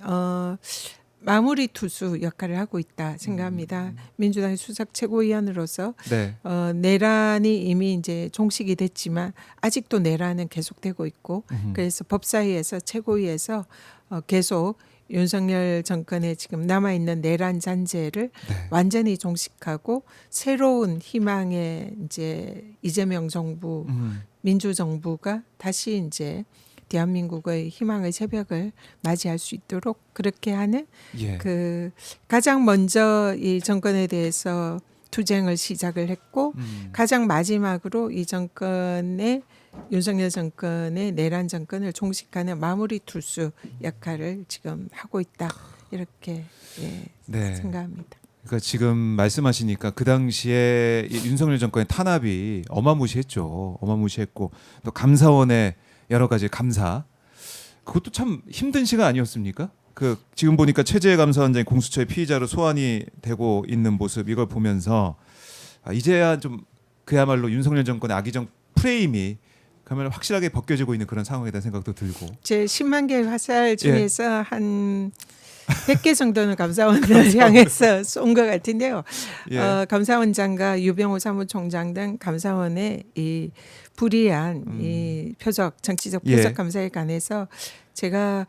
마무리 투수 역할을 하고 있다 생각합니다. 민주당의 수석 최고위원으로서 네. 내란이 이미 이제 종식이 됐지만 아직도 내란은 계속되고 있고 그래서 법사위에서 최고위에서 계속 윤석열 정권에 지금 남아 있는 내란 잔재를 네. 완전히 종식하고 새로운 희망의 이제 이재명 정부 민주정부가 다시 이제 대한민국의 희망의 새벽을 맞이할 수 있도록 그렇게 하는 예. 그 가장 먼저 이 정권에 대해서 투쟁을 시작을 했고 가장 마지막으로 이 정권의 윤석열 정권의 내란 정권을 종식하는 마무리 투수 역할을 지금 하고 있다 이렇게 네. 생각합니다. 그러니까 지금 말씀하시니까 그 당시에 이 윤석열 정권의 탄압이 어마무시했죠. 어마무시했고 또 감사원의 여러 가지 감사 그것도 참 힘든 시간 아니었습니까? 그 지금 보니까 최재해 감사원장이 공수처의 피의자로 소환이 되고 있는 모습 이걸 보면서 이제야 좀 그야말로 윤석열 정권의 악의적 프레임이 그야말로 확실하게 벗겨지고 있는 그런 상황이라는 생각도 들고. 제 10만 개의 화살 중에서 한 100개 정도는 감사원을 향해서 쏜 것 같은데요. 예. 감사원장과 유병호 사무총장 등 감사원의 이 불이한 이 표적 정치적 표적 예. 감사에 관해서 제가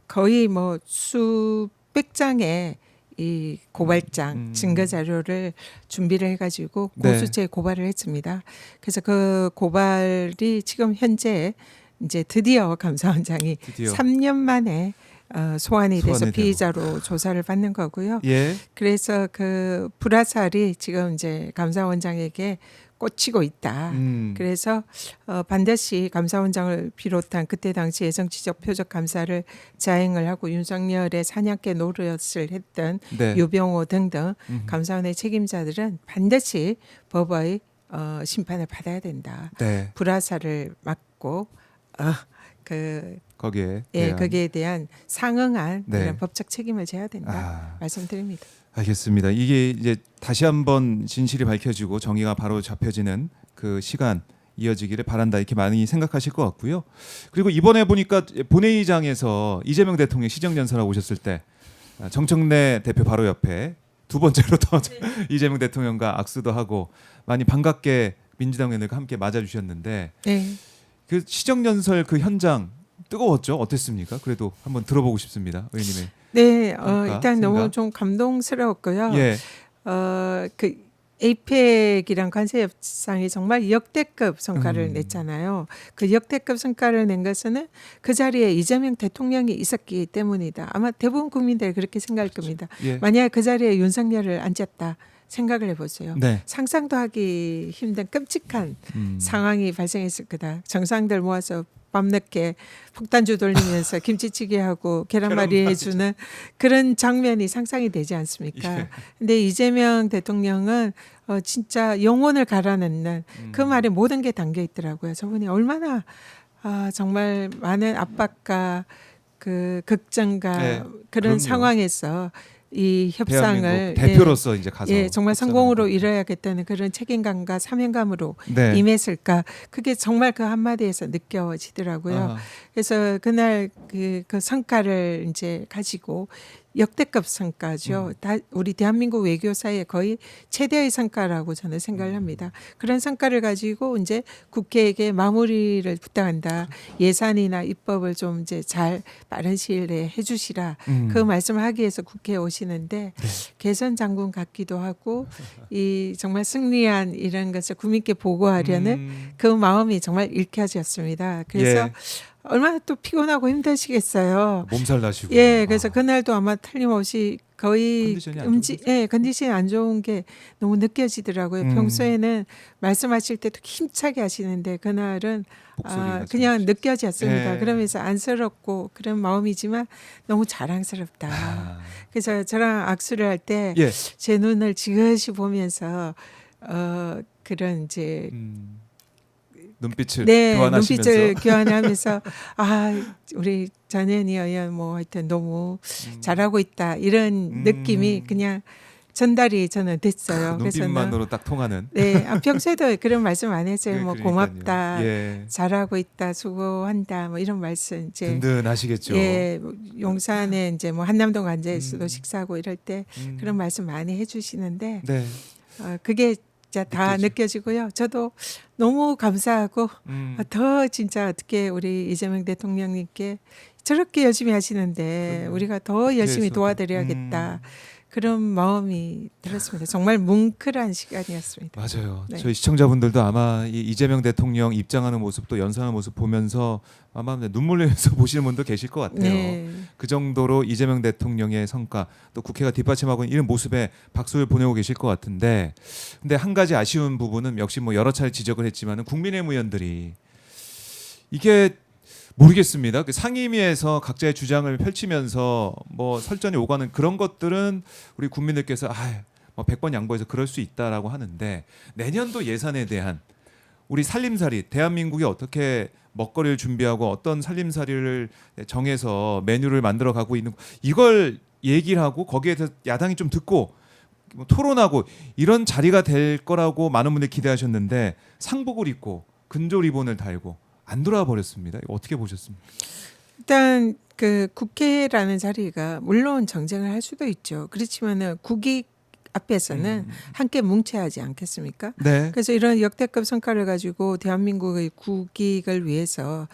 거의 뭐 수백 장의 이 고발장 증거 자료를 준비를 해가지고 네. 공수처에 고발을 했습니다. 그래서 그 고발이 지금 현재 이제 드디어 감사원장이 드디어. 3년 만에 소환이 돼서 소환이 되고. 피의자로 조사를 받는 거고요. 예. 그래서 그 불화살이 지금 이제 감사원장에게 꽂히고 있다. 그래서 반드시 감사원장을 비롯한 그때 당시에 정치적 표적 감사를 자행을 하고 윤석열의 사냥개 노릇을 했던 네. 유병호 등등 감사원의 책임자들은 반드시 법의 심판을 받아야 된다. 네. 불화살을 맞고 거기에. 예, 거기에 대한 상응한 네. 이런 법적 책임을 져야 된다 말씀드립니다. 알겠습니다. 이게 이제 다시 한번 진실이 밝혀지고 정의가 바로 잡혀지는 그 시간 이어지기를 바란다 이렇게 많이 생각하실 것 같고요. 그리고 이번에 보니까 본회의장에서 이재명 대통령 시정연설하고 오셨을 때 정청래 대표 바로 옆에 두 번째로 더 이재명 대통령과 악수도 하고 많이 반갑게 민주당 의원들과 함께 맞아주셨는데 네. 그 시정연설 그 현장 뜨거웠죠? 어땠습니까? 그래도 한번 들어보고 싶습니다, 의원님의. 네, 평가, 일단 너무 생각? 좀 감동스러웠고요. 예. 그 에이펙이란 관세 협상이 정말 역대급 성과를 음. 냈잖아요. 그 역대급 성과를 낸 것은 그 자리에 이재명 대통령이 있었기 때문이다. 아마 대부분 국민들이 그렇게 생각할 겁니다. 예. 만약 그 자리에 윤석열을 앉혔다 생각을 해보세요. 네. 상상도 하기 힘든 끔찍한 상황이 발생했을 거다. 정상들 모아서 밤늦게 폭탄주 돌리면서 김치찌개하고 계란말이 해주는 그런 장면이 상상이 되지 않습니까? 예. 근데 이재명 대통령은 진짜 영혼을 갈아넣는 그 말에 모든 게 담겨 있더라고요. 저분이 얼마나 정말 많은 압박과 그 걱정과 네, 그런 그럼요. 상황에서 이 협상을 대한민국 대표로서 이제 가서 정말 협상하는 성공으로 거. 이뤄야겠다는 그런 책임감과 사명감으로 네. 임했을까 그게 정말 그 한마디에서 느껴지더라고요. 아하. 그래서 그날 그 성과를 이제 가지고 역대급 성과죠. 다 우리 대한민국 외교사의 거의 최대의 성과라고 저는 생각을 합니다. 그런 성과를 가지고 이제 국회에게 마무리를 부탁한다. 예산이나 입법을 좀 이제 잘 빠른 시일 내에 해주시라. 그 말씀을 하기 위해서 국회에 오시는데 개선 장군 같기도 하고 이 정말 승리한 이런 것을 국민께 보고하려는 그 마음이 정말 읽혀졌습니다. 그래서 예. 얼마나 또 피곤하고 힘드시겠어요. 몸살 나시고. 예, 그래서 그날도 아마 틀림없이 거의 컨디션이 안 좋으셨어요? 예, 컨디션이 안 좋은 게 너무 느껴지더라고요. 평소에는 말씀하실 때도 힘차게 하시는데 그날은 목소리가 그냥 좀- 느껴졌습니다. 예. 그러면서 안쓰럽고 그런 마음이지만 너무 자랑스럽다. 아, 그래서 저랑 악수를 할 때 제 예. 눈을 지그시 보면서 그런 이제 눈빛을 네, 교환하시면서 눈빛을 교환하면서 우리 전현희 의원 뭐 하여튼 너무 잘하고 있다 이런 느낌이 그냥 전달이 저는 됐어요. 그래서 눈빛만으로 딱 통하는. 네, 평소에도 그런 말씀 안 했어요. 뭐 그러니까요. 고맙다, 예. 잘하고 있다, 수고한다, 뭐 이런 말씀 이제 든든하시겠죠. 예, 뭐 용산에 이제 뭐 한남동 앉아있어도 음. 식사하고 이럴 때 음. 그런 말씀 많이 해주시는데 네. 그게 진짜 다 느껴지죠. 느껴지고요. 저도 너무 감사하고 더 진짜 어떻게 우리 이재명 대통령님께 저렇게 열심히 하시는데 그럼요. 우리가 더 열심히 국회에서도. 도와드려야겠다. 그런 마음이 들었습니다. 정말 뭉클한 시간이었습니다. 맞아요. 네. 저희 시청자분들도 아마 이 이재명 대통령 입장하는 모습도 연상하는 모습 보면서 아마 눈물 흘리면서 보시는 분도 계실 것 같아요. 네. 그 정도로 이재명 대통령의 성과 또 국회가 뒷받침하고 있는 이런 모습에 박수를 보내고 계실 것 같은데, 근데 한 가지 아쉬운 부분은 역시 뭐 여러 차례 지적을 했지만은 국민의힘 의원들이 이게 모르겠습니다. 그 상임위에서 각자의 주장을 펼치면서 뭐 설전이 오가는 그런 것들은 우리 국민들께서 뭐 100번 양보해서 그럴 수 있다라고 하는데, 내년도 예산에 대한 우리 살림살이, 대한민국이 어떻게 먹거리를 준비하고 어떤 살림살이를 정해서 메뉴를 만들어 가고 있는, 이걸 얘기를 하고 거기에 대해서 야당이 좀 듣고 뭐 토론하고 이런 자리가 될 거라고 많은 분들이 기대하셨는데 상복을 입고 근조 리본을 달고 안 돌아와 버렸습니다. 이거 어떻게 보셨습니까? 일단 그 국회라는 자리가 물론 정쟁을 할 수도 있죠. 그렇지만은 국익 앞에서는 함께 뭉쳐야 하지 않겠습니까? 네. 그래서 이런 역대급 성과를 가지고 대한민국의 국익을 위해서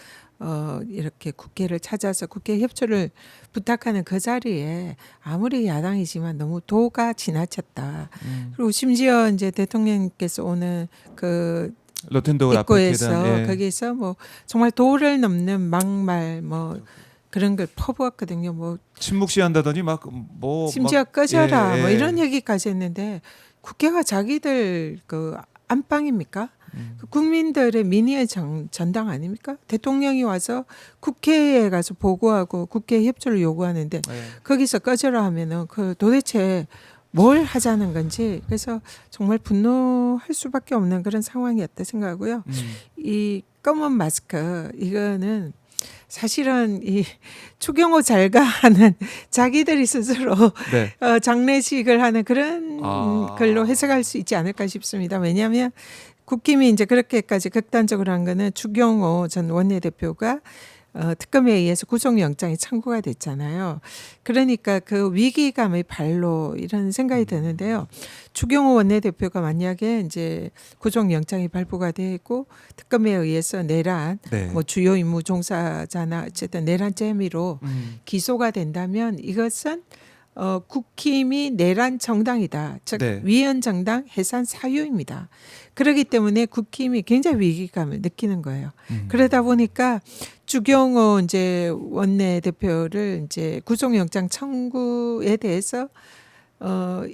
이렇게 국회를 찾아서 국회 협조를 부탁하는 그 자리에 아무리 야당이지만 너무 도가 지나쳤다. 그리고 심지어 이제 대통령님께서 오늘 그 로텐도어 앞에 입구에서 계단, 예. 거기에서 뭐 정말 도를 넘는 막말 뭐 그런 걸 퍼부었거든요. 뭐 침묵시한다더니 심지어 꺼져라 예, 뭐 예. 이런 얘기까지 했는데 국회가 자기들 그 안방입니까? 그 국민들의 민의의 전당 아닙니까? 대통령이 와서 국회에 가서 보고하고 국회 협조를 요구하는데 예. 거기서 꺼져라 하면은 그 도대체 뭘 하자는 건지, 그래서 정말 분노할 수밖에 없는 그런 상황이었다 생각하고요. 이 검은 마스크 이거는 사실은 이 추경호 잘가 하는 자기들이 스스로 네. 장례식을 하는 그런 걸로 해석할 수 있지 않을까 싶습니다. 왜냐하면 국힘이 이제 그렇게까지 극단적으로 한 거는 추경호 전 원내대표가 특검에 의해서 구속영장이 청구가 됐잖아요. 그러니까 그 위기감의 발로 이런 생각이 드는데요. 추경호 원내대표가 만약에 이제 구속영장이 발부가 되고 특검에 의해서 내란, 네. 뭐 주요 임무 종사자나 어쨌든 내란죄 혐의로 기소가 된다면 이것은 국힘이 내란 정당이다. 즉 네. 위헌 정당 해산 사유입니다. 그렇기 때문에 국힘이 굉장히 위기감을 느끼는 거예요. 그러다 보니까 추경호 이제 원내대표를 이제 구속영장 청구에 대해서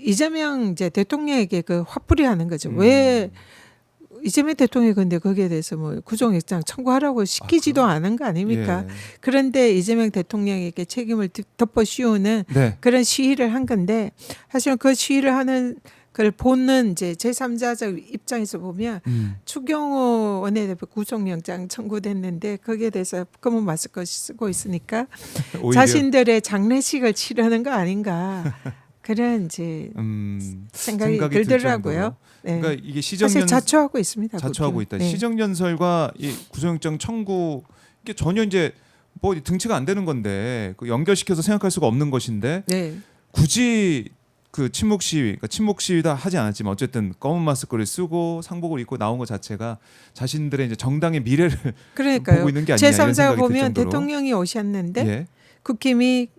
이재명 이제 대통령에게 그 화풀이하는 거죠. 왜 이재명 대통령이 근데 거기에 대해서 뭐 구속영장 청구하라고 시키지도 않은 거 아닙니까? 예. 그런데 이재명 대통령에게 책임을 덮어 씌우는 네. 그런 시위를 한 건데, 사실은 그 시위를 하는 걸 보는 이제 제3자적 입장에서 보면 추경호 원내대표 구속영장 청구됐는데 거기에 대해서 검은 마스크 쓰고 있으니까 오히려 자신들의 장례식을 치르는 거 아닌가 그런 이제 생각이 들 들더라고요. 정도로. 네. 그러니까 이게 사실 자초하고 있습니다. 자초하고 국힘. 있다. 네. 시정연설과 이 구속영장 청구, 이게 전혀 이제 뭐 등치가 안 되는 건데 그 연결시켜서 생각할 수가 없는 것인데 네. 굳이 그 침묵 시위, 그러니까 침묵 시위다 하지 않았지만 어쨌든 검은 마스크를 쓰고 상복을 입고 나온 것 자체가 자신들의 이제 정당의 미래를 그러니까요. 보고 있는 게 아니냐 이런 제3자가 생각이 들 보면 정도로. 대통령이 오셨는데 예. 국힘이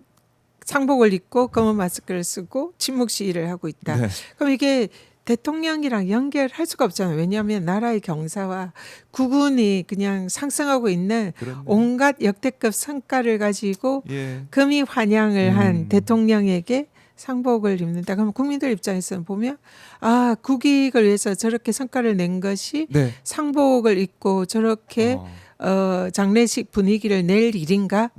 상복을 입고 검은 마스크를 쓰고 침묵 시위를 하고 있다. 네. 그럼 이게 대통령이랑 연결할 수가 없잖아요. 왜냐하면 나라의 경사와 국운이 그냥 상승하고 있는 그렇네. 온갖 역대급 성과를 가지고 예. 금이 환영을 한 음. 대통령에게 상복을 입는다. 그러면 국민들 입장에서는 보면 아 국익을 위해서 저렇게 성과를 낸 것이 네. 상복을 입고 저렇게 장례식 분위기를 낼 일인가?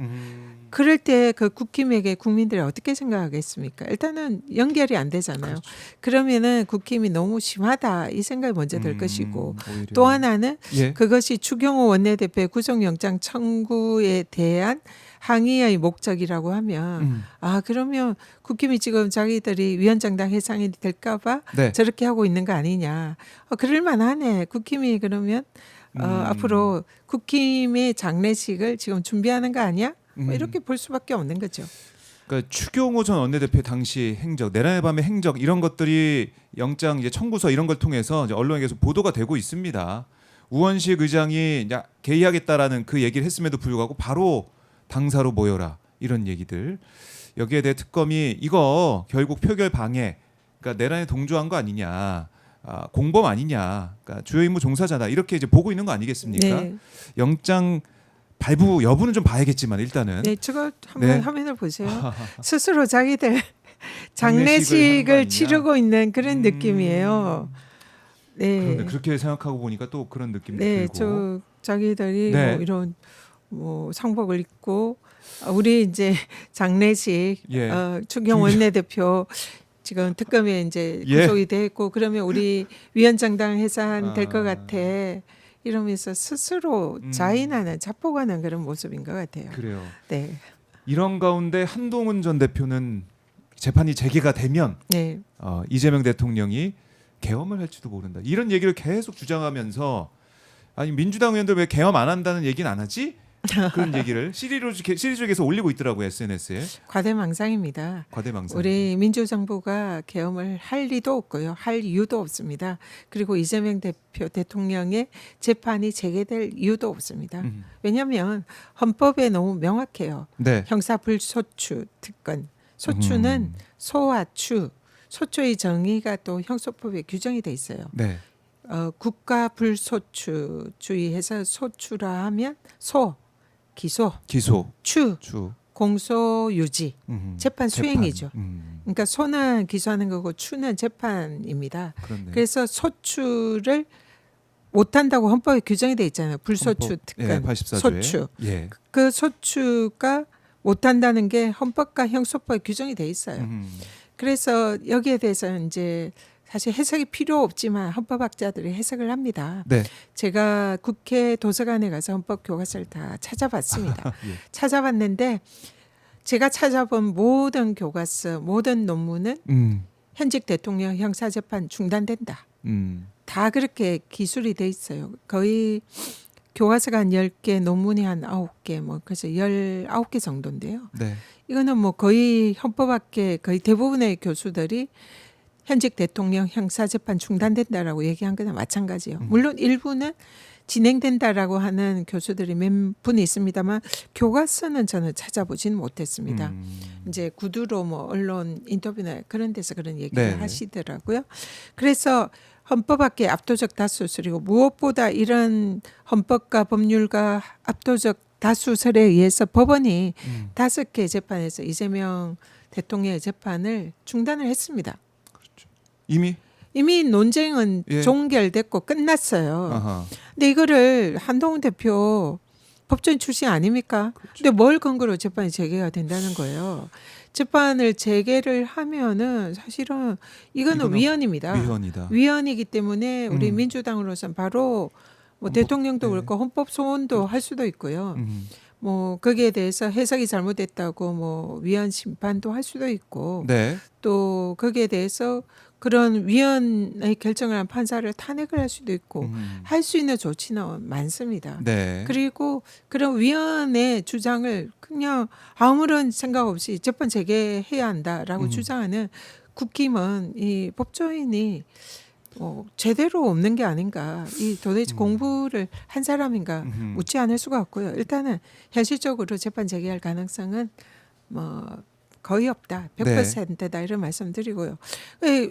그럴 때 그 국힘에게 국민들이 어떻게 생각하겠습니까? 일단은 연결이 안 되잖아요. 그렇죠. 그러면은 국힘이 너무 심하다 이 생각이 먼저 들 것이고 오히려. 또 하나는 예. 그것이 추경호 원내대표의 구속영장 청구에 대한 항의의 목적이라고 하면 아 그러면 국힘이 지금 자기들이 위원장당 해상이 될까봐 네. 저렇게 하고 있는 거 아니냐? 그럴 만하네. 국힘이 그러면 앞으로 국힘의 장례식을 지금 준비하는 거 아니야? 뭐 이렇게 볼 수밖에 없는 거죠. 그러니까 추경호 전 원내대표 당시 행적, 내란의 밤의 행적 이런 것들이 영장 이제 청구서 이런 걸 통해서 이제 언론에 계속 보도가 되고 있습니다. 우원식 의장이 이제 개의하겠다라는 그 얘기를 했음에도 불구하고 바로 당사로 모여라 이런 얘기들. 여기에 대해 특검이 이거 결국 표결 방해, 그러니까 내란에 동조한 거 아니냐, 공범 아니냐, 그러니까 주요 임무 종사자다 이렇게 이제 보고 있는 거 아니겠습니까? 네, 영장 발부 여부는 좀 봐야겠지만 일단은 네, 저거 한번 네. 화면을 보세요. 스스로 자기들 장례식을 하는 거 장례식을 아니냐? 치르고 있는 그런 느낌이에요. 네, 그런데 그렇게 생각하고 보니까 또 그런 느낌도 네, 들고. 저 자기들이 네. 뭐 이런 뭐 상복을 입고 우리 이제 장례식 예. 추경 원내대표 지금 특검에 이제 예. 구속이 돼 있고 그러면 우리 위원장당 해산 될 것 아. 같아 이러면서 스스로 자인하는 자폭하는 그런 모습인 것 같아요. 그래요. 네, 이런 가운데 한동훈 전 대표는 재판이 재개가 되면 네, 이재명 대통령이 계엄을 할지도 모른다. 이런 얘기를 계속 주장하면서 아니 민주당 의원들 왜 계엄 안 한다는 얘기는 안 하지? 그런 얘기를 시리즈에서 올리고 있더라고요 SNS에. 과대망상입니다. 과대망상. 우리 민주정부가 계엄을 할 리도 없고요. 할 이유도 없습니다. 그리고 이재명 대통령의 재판이 재개될 이유도 없습니다. 왜냐하면 헌법에 너무 명확해요. 네. 형사불소추 특권. 소추는 소와 추. 소추의 정의가 또 형소법에 규정이 돼 있어요. 네. 국가 불소추주의해서 소추라 하면 소, 기소, 기소. 추, 주. 공소 유지, 재판 수행이죠. 그러니까 소는 기소하는 거고 추는 재판입니다. 그렇네. 그래서 소추를 못한다고 헌법에 규정이 돼 있잖아요. 불소추 헌법, 특권, 예, 84조에. 소추. 예. 그 소추가 못한다는 게 헌법과 형소법에 규정이 돼 있어요. 그래서 여기에 대해서 이제 사실 해석이 필요 없지만 헌법학자들이 해석을 합니다. 네. 제가 국회 도서관에 가서 헌법 교과서를 다 찾아봤습니다. 예. 찾아봤는데 제가 찾아본 모든 교과서, 모든 논문은 현직 대통령 형사재판 중단된다. 다 그렇게 기술이 돼 있어요. 거의 교과서가 한 10개, 논문이 한 9개, 뭐 그래서 19개 정도인데요. 네. 이거는 뭐 거의 헌법학계 거의 대부분의 교수들이 현직 대통령 형사재판 중단된다라고 얘기한 거나 마찬가지예요. 물론 일부는 진행된다라고 하는 교수들이 몇 분이 있습니다만 교과서는 저는 찾아보지는 못했습니다. 이제 구두로 뭐 언론 인터뷰나 그런 데서 그런 얘기를 네. 하시더라고요. 그래서 헌법학계 압도적 다수설이고 무엇보다 이런 헌법과 법률과 압도적 다수설에 의해서 법원이 5개 재판에서 이재명 대통령의 재판을 중단을 했습니다. 이미 논쟁은 예. 종결됐고 끝났어요. 아하. 근데 이거를 한동훈 대표 법조인 출신 아닙니까? 근데 뭘 근거로 재판이 재개가 된다는 거예요. 재판을 재개를 하면은 사실은 이거는 위헌입니다. 위헌이다. 위헌이기 때문에 우리 민주당으로서는 바로 뭐 대통령도 네. 그렇고 헌법 소원도 할 수도 있고요. 뭐 거기에 대해서 해석이 잘못됐다고 뭐 위헌 심판도 할 수도 있고 네. 또 거기에 대해서 그런 위헌의 결정을 한 판사를 탄핵을 할 수도 있고 할 수 있는 조치는 많습니다. 네. 그리고 그런 위헌의 주장을 그냥 아무런 생각 없이 재판 재개해야 한다라고 주장하는 국힘은 이 법조인이 제대로 없는 게 아닌가. 이 도대체 공부를 한 사람인가 묻지 않을 수가 없고요. 일단은 현실적으로 재판 재개할 가능성은 뭐 거의 없다. 네. 100%다 이런 말씀드리고요.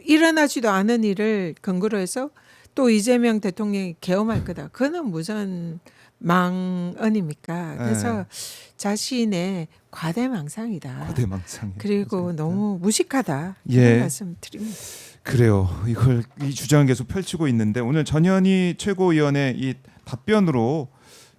일어나지도 않은 일을 근거로 해서 또 이재명 대통령이 계엄할 거다. 그거는 무슨 망언입니까? 그래서 자신의 과대망상이다. 과대망상. 그리고 너무 무식하다. 예. 이런 말씀드립니다. 그래요. 이걸 이 주장을 계속 펼치고 있는데 오늘 전현희 최고위원의 이 답변으로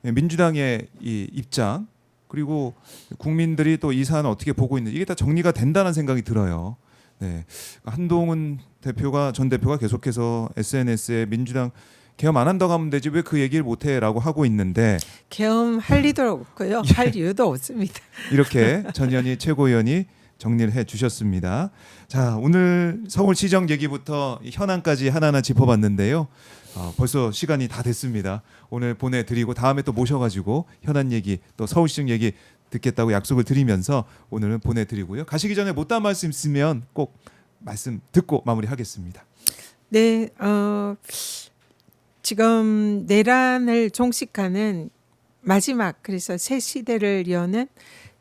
민주당의 이 입장 그리고 국민들이 또 이 사안을 어떻게 보고 있는지 이게 다 정리가 된다는 생각이 들어요. 네. 한동훈 대표가 전 대표가 계속해서 SNS에 민주당 계엄 안 한다고 하면 되지 왜 그 얘기를 못 해라고 하고 있는데 계엄할 리도 없고요. 할 이유도 없습니다. 이렇게 전현희 최고위원이 정리를 해 주셨습니다. 자, 오늘 서울시정 얘기부터 현안까지 하나하나 짚어봤는데요. 벌써 시간이 다 됐습니다. 오늘 보내드리고 다음에 또 모셔가지고 현안 얘기 또 서울시정 얘기 듣겠다고 약속을 드리면서 오늘은 보내드리고요. 가시기 전에 못다한 말씀 있으면 꼭 말씀 듣고 마무리하겠습니다. 네, 지금 내란을 종식하는 마지막 그래서 새 시대를 여는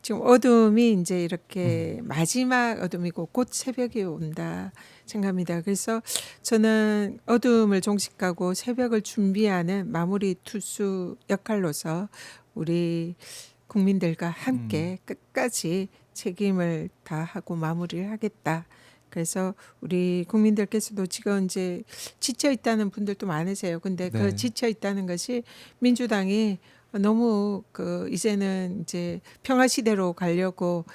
지금 어둠이 이제 이렇게 마지막 어둠이고 곧 새벽이 온다 생각합니다. 그래서 저는 어둠을 종식하고 새벽을 준비하는 마무리 투수 역할로서 우리 국민들과 함께 끝까지 책임을 다하고 마무리를 하겠다. 그래서 우리 국민들께서도 지금 이제 지쳐 있다는 분들도 많으세요. 근데 네. 그 지쳐 있다는 것이 민주당이 너무 이제는 이제 평화 시대로 가려고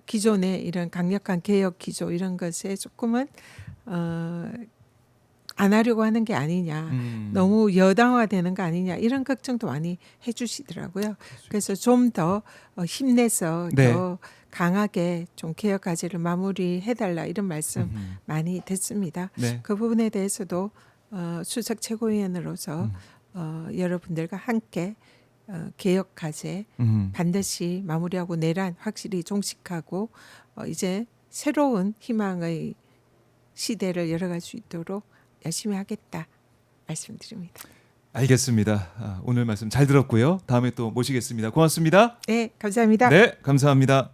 기존의 이런 강력한 개혁 기조 이런 것에 조금은 안 하려고 하는 게 아니냐. 너무 여당화되는 거 아니냐. 이런 걱정도 많이 해주시더라고요. 그래서 좀 더 힘내서 네. 더 강하게 좀 개혁 과제를 마무리해달라 이런 말씀 많이 듣습니다. 네. 그 부분에 대해서도 수석 최고위원으로서 여러분들과 함께 개혁 과제 반드시 마무리하고 내란 확실히 종식하고 이제 새로운 희망의 시대를 열어갈 수 있도록 열심히 하겠다 말씀드립니다. 알겠습니다. 오늘 말씀 잘 들었고요. 다음에 또 모시겠습니다. 고맙습니다. 네, 감사합니다. 네, 감사합니다.